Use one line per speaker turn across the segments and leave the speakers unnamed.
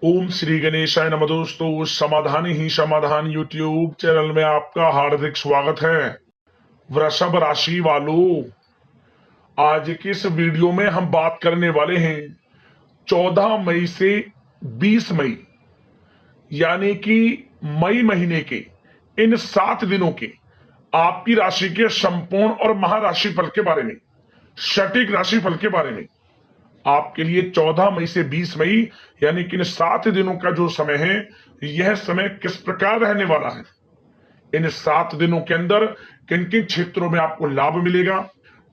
ओम श्री गणेशाय नमः। दोस्तों, समाधान ही समाधान यूट्यूब चैनल में आपका हार्दिक स्वागत है। वृषभ राशि वालों, आज की इस वीडियो में हम बात करने वाले हैं 14 मई से 20 मई यानी कि मई महीने के इन 7 दिनों के आपकी राशि के संपूर्ण और महाराशि फल के बारे में, सटीक राशि फल के बारे में। आपके लिए 14 मई से 20 मई यानी कि इन 7 दिनों का जो समय है, यह समय किस प्रकार रहने वाला है। इन 7 दिनों के अंदर किन किन क्षेत्रों में आपको लाभ मिलेगा,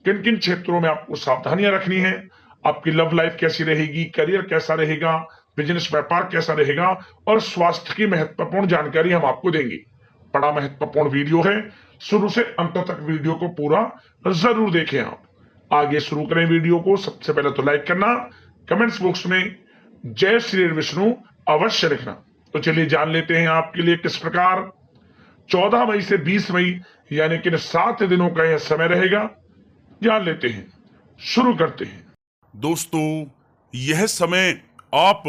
किन किन क्षेत्रों में आपको सावधानियां रखनी है, आपकी लव लाइफ कैसी रहेगी, करियर कैसा रहेगा, बिजनेस व्यापार कैसा रहेगा और स्वास्थ्य की महत्वपूर्ण जानकारी हम आपको देंगे। बड़ा महत्वपूर्ण वीडियो है, शुरू से अंत तक वीडियो को पूरा जरूर देखें। आप आगे शुरू करें वीडियो को। सबसे पहले तो लाइक करना, कमेंट्स बॉक्स में जय श्री विष्णु अवश्य लिखना। तो चलिए जान लेते हैं आपके लिए किस प्रकार 14 मई से 20 मई यानी कि 7 दिनों का यह समय रहेगा। जान लेते हैं, शुरू करते हैं।
दोस्तों, यह समय आप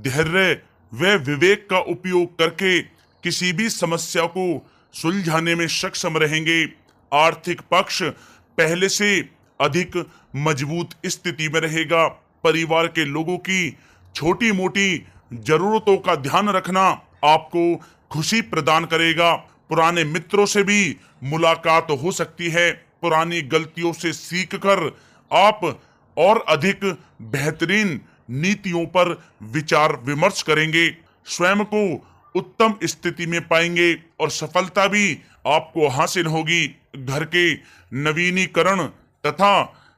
धैर्य व विवेक का उपयोग करके किसी भी समस्या को सुलझाने में सक्षम रहेंगे। आर्थिक पक्ष पहले से अधिक मजबूत स्थिति में रहेगा। परिवार के लोगों की छोटी मोटी जरूरतों का ध्यान रखना आपको खुशी प्रदान करेगा। पुराने मित्रों से भी मुलाकात हो सकती है। पुरानी गलतियों से सीखकर आप और अधिक बेहतरीन नीतियों पर विचार विमर्श करेंगे। स्वयं को उत्तम स्थिति में पाएंगे और सफलता भी आपको हासिल होगी। घर के नवीनीकरण तथा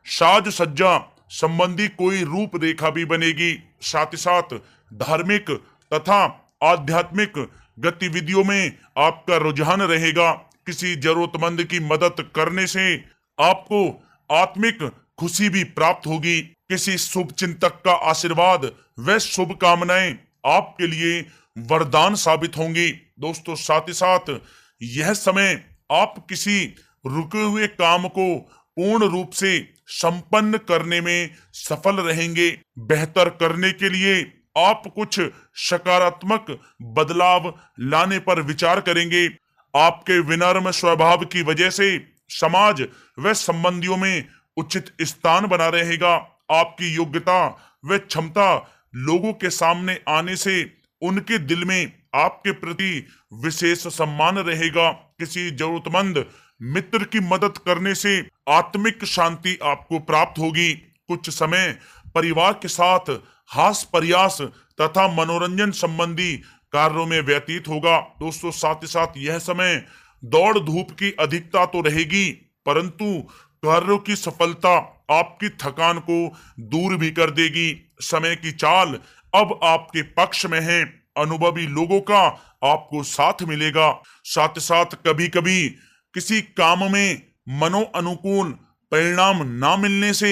साज सज्जा संबंधी कोई रूपरेखा भी बनेगी। साथ ही साथ धार्मिक तथा आध्यात्मिक गतिविधियों में आपका रुझान रहेगा। किसी जरूरतमंद की मदद करने से आपको आत्मिक खुशी भी प्राप्त होगी। किसी शुभ चिंतक का आशीर्वाद व शुभकामनाएं आपके लिए वरदान साबित होंगी। दोस्तों, साथ ही साथ यह समय आप किसी रुके हुए काम को पूर्ण रूप से संपन्न करने में सफल रहेंगे। बेहतर करने के लिए आप कुछ सकारात्मक बदलाव लाने पर विचार करेंगे। आपके विनम्र स्वभाव की वजह से समाज व संबंधियों में उचित स्थान बना रहेगा। आपकी योग्यता व क्षमता लोगों के सामने आने से उनके दिल में आपके प्रति विशेष सम्मान रहेगा। किसी जरूरतमंद मित्र की मदद करने से आत्मिक शांति आपको प्राप्त होगी। कुछ समय परिवार के साथ हास प्रयास तथा मनोरंजन संबंधी कार्यों में व्यतीत होगा। दोस्तों, साथ ही साथ यह समय दौड़ धूप की अधिकता तो रहेगी, परंतु कार्यों की सफलता आपकी थकान को दूर भी कर देगी। समय की चाल अब आपके पक्ष में है। अनुभवी लोगों का आपको साथ मिलेगा। साथ ही साथ कभी कभी किसी काम में मनो अनुकूल परिणाम ना मिलने से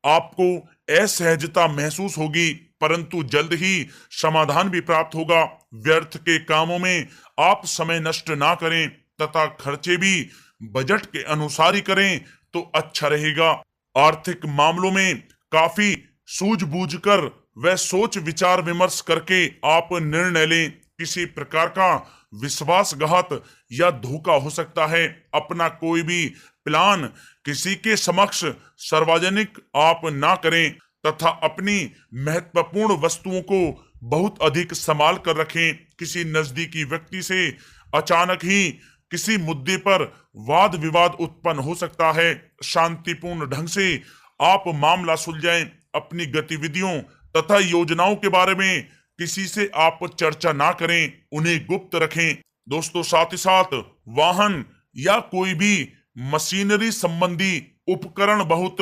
आपको असहजता महसूस होगी, परंतु जल्द ही समाधान भी प्राप्त होगा। व्यर्थ के कामों में आप समय नष्ट ना करें तथा खर्चे भी बजट के अनुसार ही करें तो अच्छा रहेगा। आर्थिक मामलों में काफी सूझबूझकर व सोच विचार विमर्श करके आप निर्णय लें। किसी प्रकार का विश्वासघात या धोखा हो सकता है। अपना कोई भी प्लान किसी के समक्ष सार्वजनिक आप ना करें तथा अपनी महत्वपूर्ण वस्तुओं को बहुत अधिक संभाल कर रखें। किसी नजदीकी व्यक्ति से अचानक ही किसी मुद्दे पर वाद विवाद उत्पन्न हो सकता है। शांतिपूर्ण ढंग से आप मामला सुलझाएं। अपनी गतिविधियों तथा योजनाओं के बारे में किसी से आप चर्चा ना करें, उन्हें गुप्त रखें। दोस्तों, साथ ही साथ वाहन या कोई भी मशीनरी संबंधी उपकरण बहुत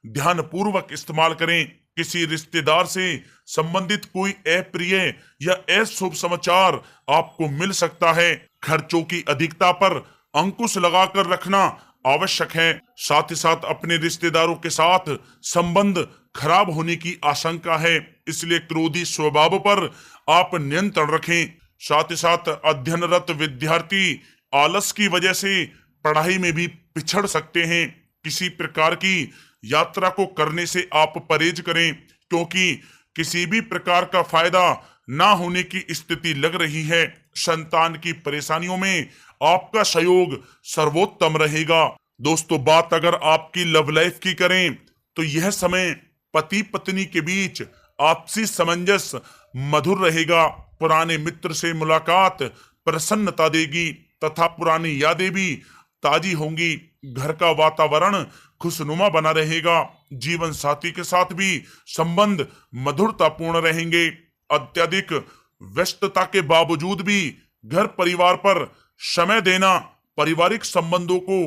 ध्यानपूर्वक इस्तेमाल करें। किसी रिश्तेदार से संबंधित कोई अप्रिय या अशुभ समाचार आपको मिल सकता है। खर्चों की अधिकता पर अंकुश लगाकर रखना आवश्यक है। साथ ही साथ अपने रिश्तेदारों के साथ संबंध खराब होने की आशंका है, इसलिए क्रोधी स्वभाव पर आप नियंत्रण रखें। साथ ही साथ अध्ययनरत विद्यार्थी आलस की वजह से पढ़ाई में भी पिछड़ सकते हैं। किसी प्रकार की यात्रा को करने से आप परहेज करें, क्योंकि किसी भी प्रकार का फायदा ना होने की स्थिति लग रही है। संतान की परेशानियों में आपका सहयोग सर्वोत्तम रहेगा। दोस्तों, बात अगर आपकी लव लाइफ की करें तो यह समय पति पत्नी के बीच आपसी सामंजस्य मधुर रहेगा। पुराने मित्र से मुलाकात प्रसन्नता देगी तथा पुरानी यादें भी ताजी होंगी। घर का वातावरण खुशनुमा बना रहेगा। जीवन साथी के साथ भी संबंध मधुरतापूर्ण रहेंगे। अत्यधिक व्यस्तता के बावजूद भी घर परिवार पर समय देना पारिवारिक संबंधों को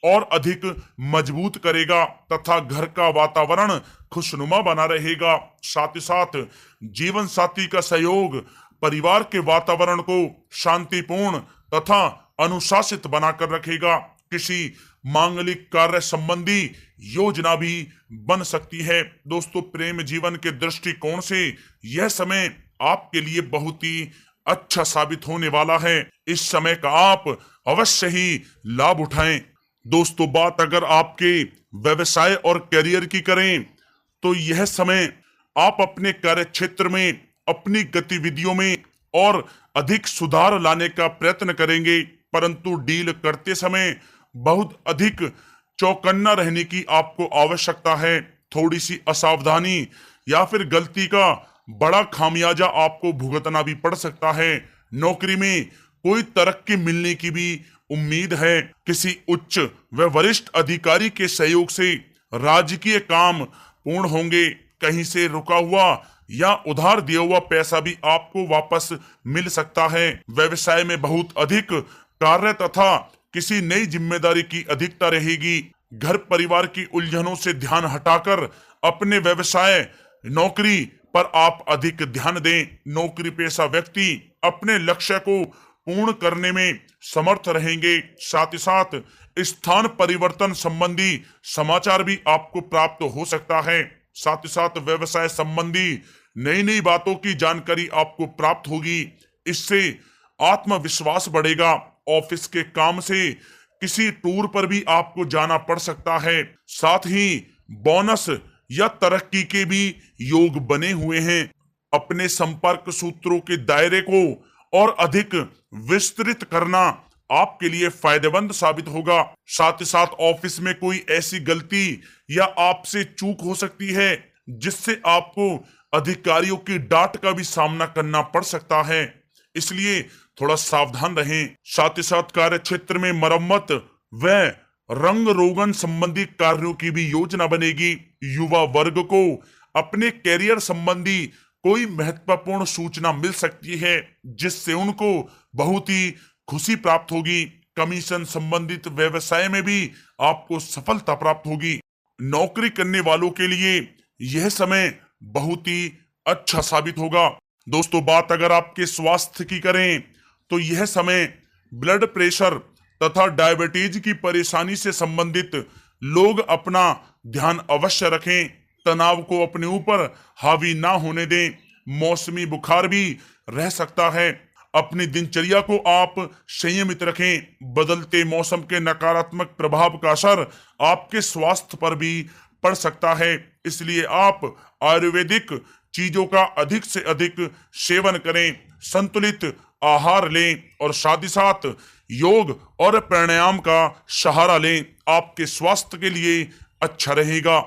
और अधिक मजबूत करेगा तथा घर का वातावरण खुशनुमा बना रहेगा। साथ ही साथ जीवन साथी का सहयोग परिवार के वातावरण को शांतिपूर्ण तथा अनुशासित बनाकर रखेगा। किसी मांगलिक कार्य संबंधी योजना भी बन सकती है। दोस्तों, प्रेम जीवन के दृष्टिकोण से यह समय आपके लिए बहुत ही अच्छा साबित होने वाला है। इस समय का आप अवश्य ही लाभ उठाएं। दोस्तों, बात अगर आपके व्यवसाय और करियर की करें तो यह समय आप अपने कार्य क्षेत्र में अपनी गतिविधियों में और अधिक सुधार लाने का प्रयत्न करेंगे, परंतु डील करते समय बहुत अधिक चौकन्ना रहने की आपको आवश्यकता है। थोड़ी सी असावधानी या फिर गलती का बड़ा खामियाजा आपको भुगतना भी पड़ सकता है। नौकरी में कोई तरक्की मिलने की भी उम्मीद है। किसी उच्च व वरिष्ठ अधिकारी के सहयोग से राजकीय काम पूर्ण होंगे। कहीं से रुका हुआ या उधार दिया हुआ पैसा भी आपको वापस मिल सकता है। व्यवसाय में बहुत अधिक कार्य तथा किसी नई जिम्मेदारी की अधिकता रहेगी। घर परिवार की उलझनों से ध्यान हटाकर अपने व्यवसाय नौकरी पर आप अधिक ध्यान दें। नौकरी पेशा व्यक्ति अपने लक्ष्य को पूर्ण करने में समर्थ रहेंगे। साथ ही साथ स्थान परिवर्तन संबंधी समाचार भी आपको प्राप्त हो सकता है। साथ ही साथ व्यवसाय संबंधी नई नई बातों की जानकारी आपको प्राप्त होगी। इससे आत्मविश्वास बढ़ेगा। ऑफिस के काम से किसी टूर पर भी आपको जाना पड़ सकता है। साथ ही बोनस या तरक्की के भी योग बने हुए हैं। अपने संपर्क सूत्रों के दायरे को और अधिक विस्तृत करना आपके लिए फायदेमंद साबित होगा। साथ ही साथ ऑफिस में कोई ऐसी गलती या आपसे चूक हो सकती है जिससे आपको अधिकारियों की डांट का भी सामना करना पड़ सकता है, इसलिए थोड़ा सावधान रहें। साथ ही साथ कार्य क्षेत्र में मरम्मत व रंग रोगन संबंधी कार्यों की भी योजना बनेगी। युवा वर्ग को अपने कैरियर संबंधी कोई महत्वपूर्ण सूचना मिल सकती है जिससे उनको बहुत ही खुशी प्राप्त होगी। कमीशन संबंधित व्यवसाय में भी आपको सफलता प्राप्त होगी। नौकरी करने वालों के लिए यह समय बहुत ही अच्छा साबित होगा। दोस्तों, बात अगर आपके स्वास्थ्य की करें तो यह समय ब्लड प्रेशर तथा डायबिटीज की परेशानी से संबंधित लोग अपना ध्यान अवश्य रखें। तनाव को अपने ऊपर हावी ना होने दें। मौसमी बुखार भी रह सकता है। अपनी दिनचर्या को आप संयमित रखें। बदलते मौसम के नकारात्मक प्रभाव का असर आपके स्वास्थ्य पर भी पड़ सकता है, इसलिए आप आयुर्वेदिक चीजों का अधिक से अधिक सेवन करें, संतुलित आहार लें और साथ ही साथ योग और प्राणायाम का सहारा लें। आपके स्वास्थ्य के लिए अच्छा रहेगा।